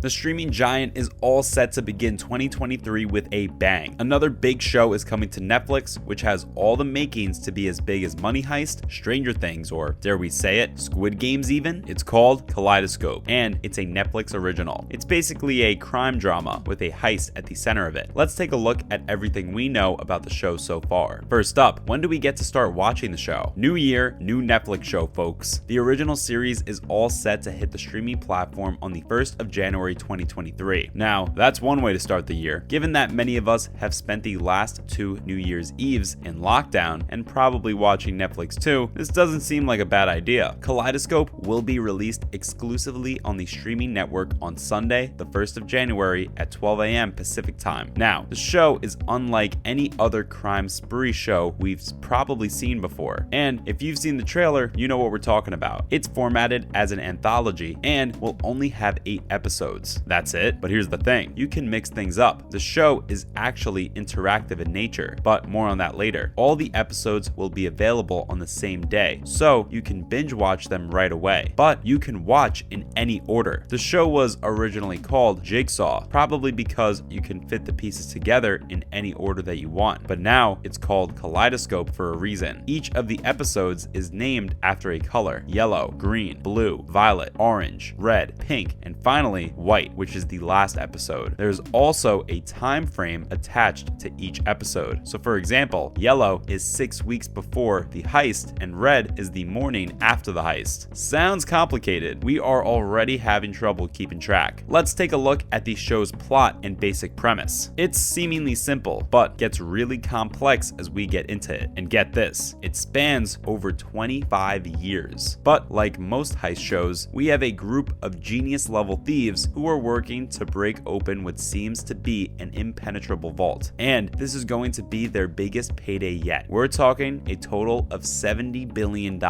The streaming giant is all set to begin 2023 with a bang. Another big show is coming to Netflix, which has all the makings to be as big as Money Heist, Stranger Things, or dare we say it, Squid Games even? It's called Kaleidoscope, and it's a Netflix original. It's basically a crime drama with a heist at the center of it. Let's take a look at everything we know about the show so far. First up, when do we get to start watching the show? New year, new Netflix show, folks. The original series is all set to hit the streaming platform on the 1st of January 2023. Now, that's one way to start the year, given that many of us have spent the last 2 New Year's Eves in lockdown and probably watching Netflix too. This doesn't seem like a bad idea. Kaleidoscope will be released exclusively on the streaming network on Sunday, the 1st of January at 12 a.m. Pacific time. Now, the show is unlike any other crime spree show we've probably seen before. And if you've seen the trailer, you know what we're talking about. It's formatted as an anthology and will only have 8 episodes. That's it. But here's the thing. You can mix things up. The show is actually interactive in nature, but more on that later. All the episodes will be available on the same day, so you can binge watch them right away, but you can watch in any order. The show was originally called Jigsaw, probably because you can fit the pieces together in any order that you want, but now it's called Kaleidoscope for a reason. Each of the episodes is named after a color: yellow, green, blue, violet, orange, red, pink, and finally white, which is the last episode. There's also a time frame attached to each episode. So for example, yellow is 6 weeks before the heist and red is the morning after the heist. Sounds complicated. We are already having trouble keeping track. Let's take a look at the show's plot and basic premise. It's seemingly simple, but gets really complex as we get into it. And get this, it spans over 25 years. But like most heist shows, we have a group of genius-level thieves who are working to break open what seems to be an impenetrable vault. And this is going to be their biggest payday yet. We're talking a total of $70 billion.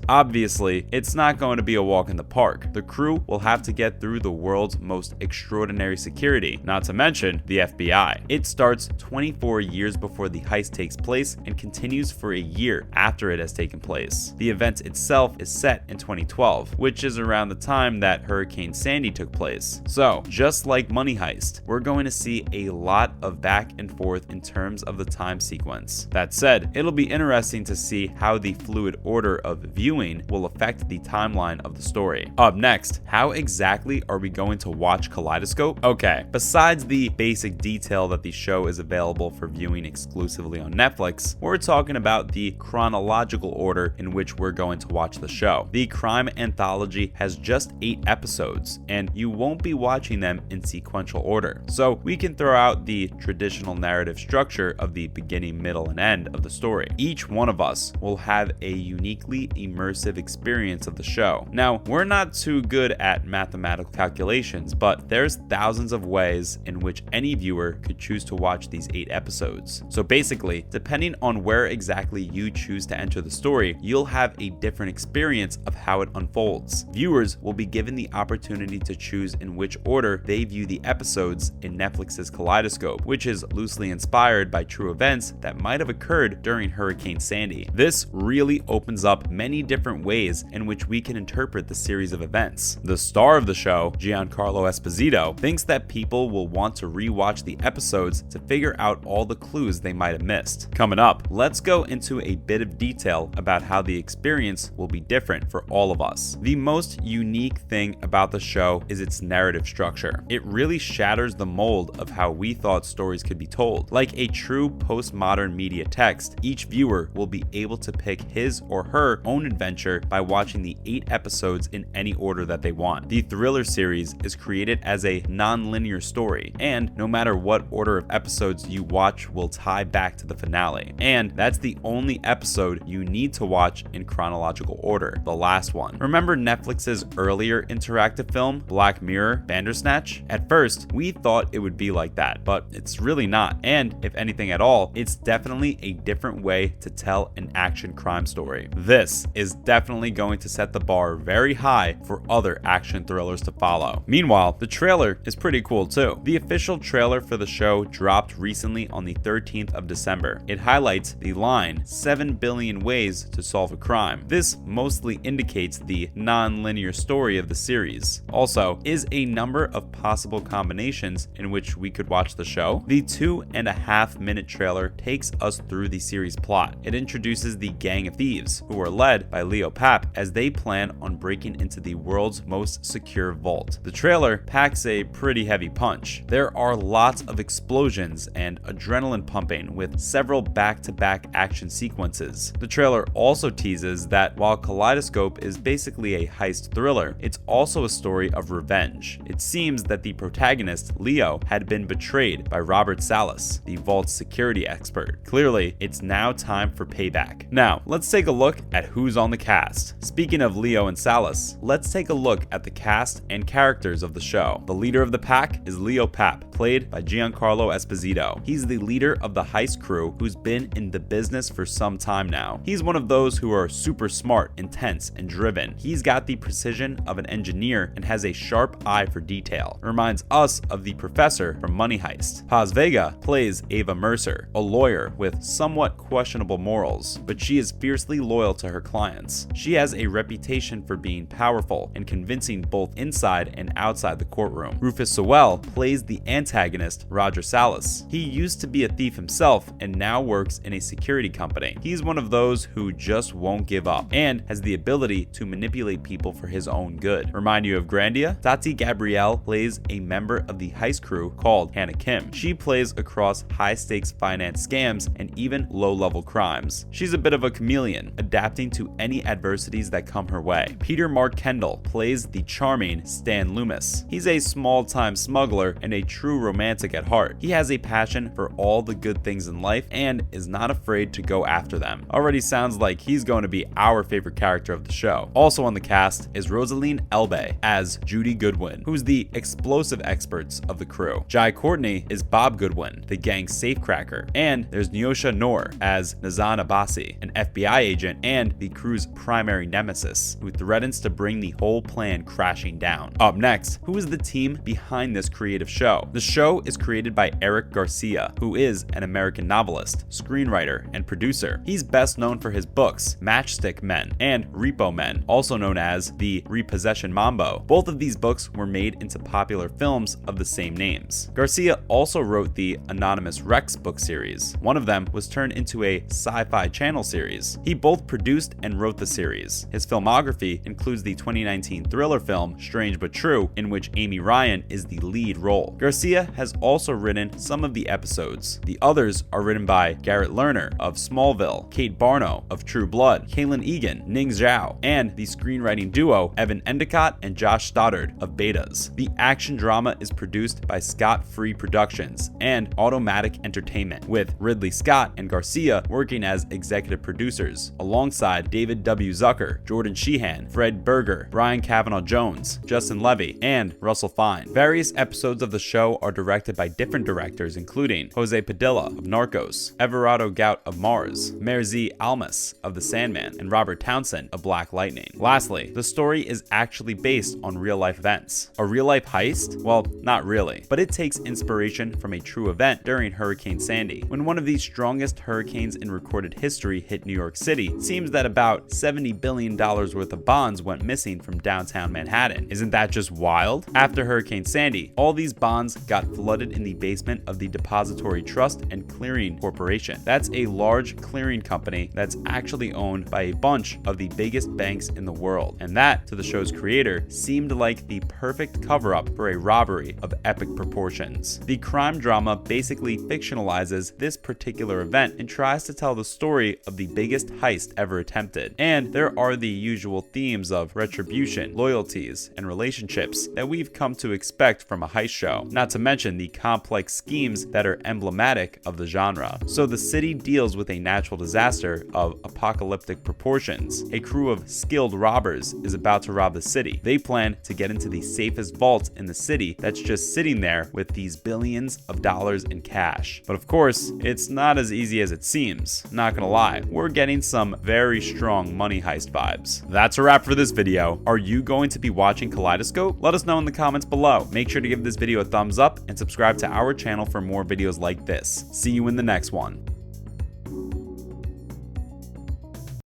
Obviously, it's not going to be a walk in the park. The crew will have to get through the world's most extraordinary security, not to mention the FBI. It starts 24 years before the heist takes place and continues for a year after it has taken place. The event itself is set in 2012, which is around the time that Hurricane Sandy took place. So, just like Money Heist, we're going to see a lot of back and forth in terms of the time sequence. That said, it'll be interesting to see how the fluid order of viewing will affect the timeline of the story. Up next, how exactly are we going to watch Kaleidoscope? Okay, besides the basic detail that the show is available for viewing exclusively on Netflix, we're talking about the chronological order in which we're going to watch the show. The crime anthology has just 8 episodes, and you won't be watching them in sequential order. So we can throw out the traditional narrative structure of the beginning, middle, and end of the story. Each one of us will have a uniquely immersive experience of the show. Now, we're not too good at mathematical calculations, but there's thousands of ways in which any viewer could choose to watch these 8 episodes. So basically, depending on where exactly you choose to enter the story, you'll have a different experience of how it unfolds. Viewers will be given the opportunity to choose in which order they view the episodes in Netflix's Kaleidoscope, which is loosely inspired by true events that might have occurred during Hurricane Sandy. This really opens up many different ways in which we can interpret the series of events. The star of the show, Giancarlo Esposito, thinks that people will want to rewatch the episodes to figure out all the clues they might have missed. Coming up, let's go into a bit of detail about how the experience will be different for all of us. The most unique thing about the show is its narrative structure. It really shatters the mold of how we thought stories could be told. Like a true postmodern media text, each viewer will be able to pick his or her own adventure by watching the 8 episodes in any order that they want. The thriller series is created as a non-linear story, and no matter what order of episodes you watch will tie back to the finale. And that's the only episode you need to watch in chronological order, the last one. Remember Netflix's earlier interactive film, Black Mirror Bandersnatch? At first, we thought it would be like that, but it's really not. And if anything at all, it's definitely a different way to tell an action crime story. This is definitely going to set the bar very high for other action thrillers to follow. Meanwhile, the trailer is pretty cool too. The official trailer for the show dropped recently on the 13th of December. It highlights the line 7 billion ways to solve a crime. This mostly indicates the non-linear story of the series. Also, is is a number of possible combinations in which we could watch the show. The 2.5-minute trailer takes us through the series plot. It introduces the Gang of Thieves, who are led by Leo Papp as they plan on breaking into the world's most secure vault. The trailer packs a pretty heavy punch. There are lots of explosions and adrenaline pumping with several back-to-back action sequences. The trailer also teases that while Kaleidoscope is basically a heist thriller, it's also a story of revenge. It seems that the protagonist, Leo, had been betrayed by Robert Salas, the vault's security expert. Clearly, it's now time for payback. Now, let's take a look at who's on the cast. Speaking of Leo and Salas, let's take a look at the cast and characters of the show. The leader of the pack is Leo Papp, played by Giancarlo Esposito. He's the leader of the heist crew who's been in the business for some time now. He's one of those who are super smart, intense, and driven. He's got the precision of an engineer and has a sharp eye for detail. Reminds us of the professor from Money Heist. Paz Vega plays Ava Mercer, a lawyer with somewhat questionable morals, but she is fiercely loyal to her clients. She has a reputation for being powerful and convincing both inside and outside the courtroom. Rufus Sewell plays the antagonist, Roger Salas. He used to be a thief himself and now works in a security company. He's one of those who just won't give up and has the ability to manipulate people for his own good. Remind you of Grandia? Tati Gabrielle plays a member of the heist crew called Hannah Kim. She plays across high-stakes finance scams and even low-level crimes. She's a bit of a chameleon, adapting to any adversities that come her way. Peter Mark Kendall plays the charming Stan Loomis. He's a small-time smuggler and a true romantic at heart. He has a passion for all the good things in life and is not afraid to go after them. Already sounds like he's going to be our favorite character of the show. Also on the cast is Rosaline Elbay as Judy Goodwin, who's the explosive experts of the crew. Jai Courtney is Bob Goodwin, the gang's safecracker. And there's Neosha Noor as Nazan Abbasi, an FBI agent and the crew's primary nemesis, who threatens to bring the whole plan crashing down. Up next, who is the team behind this creative show? The show is created by Eric Garcia, who is an American novelist, screenwriter, and producer. He's best known for his books, Matchstick Men and Repo Men, also known as The Repossession Mambo. Both of these books were made into popular films of the same names. Garcia also wrote the Anonymous Rex book series. One of them was turned into a Sci-Fi Channel series. He both produced and wrote the series. His filmography includes the 2019 thriller film Strange But True, in which Amy Ryan is the lead role. Garcia has also written some of the episodes. The others are written by Garrett Lerner of Smallville, Kate Barno of True Blood, Kaylin Egan, Ning Zhao, and the screenwriting duo Evan Endicott and Josh Stoddard of Betas. The action drama is produced by Scott Free Productions and Automatic Entertainment, with Ridley Scott and Garcia working as executive producers, alongside David W. Zucker, Jordan Sheehan, Fred Berger, Brian Kavanaugh Jones, Justin Levy, and Russell Fine. Various episodes of the show are directed by different directors, including Jose Padilla of Narcos, Everardo Gout of Mars, Merzi Almas of The Sandman, and Robert Townsend of Black Lightning. Lastly, the story is actually based on real-life events. A real-life heist? Well, not really, but it takes inspiration from a true event during Hurricane Sandy. When one of the strongest hurricanes in recorded history hit New York City, it seems that about $70 billion worth of bonds went missing from downtown Manhattan. Isn't that just wild? After Hurricane Sandy, all these bonds got flooded in the basement of the Depository Trust and Clearing Corporation. That's a large clearing company that's actually owned by a bunch of the biggest banks in the world. And that, to the show's creator, seemed like the perfect cover-up for a robbery of epic proportions. The crime drama basically fictionalizes this particular event and tries to tell the story of the biggest heist ever attempted. And there are the usual themes of retribution, loyalties, and relationships that we've come to expect from a heist show, not to mention the complex schemes that are emblematic of the genre. So the city deals with a natural disaster of apocalyptic proportions. A crew of skilled robbers is about to rob the city. They plan to get into the safest vault in the city that's just sitting there with these billions of dollars in cash. But of course, it's not as easy as it seems. Not gonna lie, we're getting some very strong Money Heist vibes. That's a wrap for this video. Are you going to be watching Kaleidoscope? Let us know in the comments below. Make sure to give this video a thumbs up and subscribe to our channel for more videos like this. See you in the next one.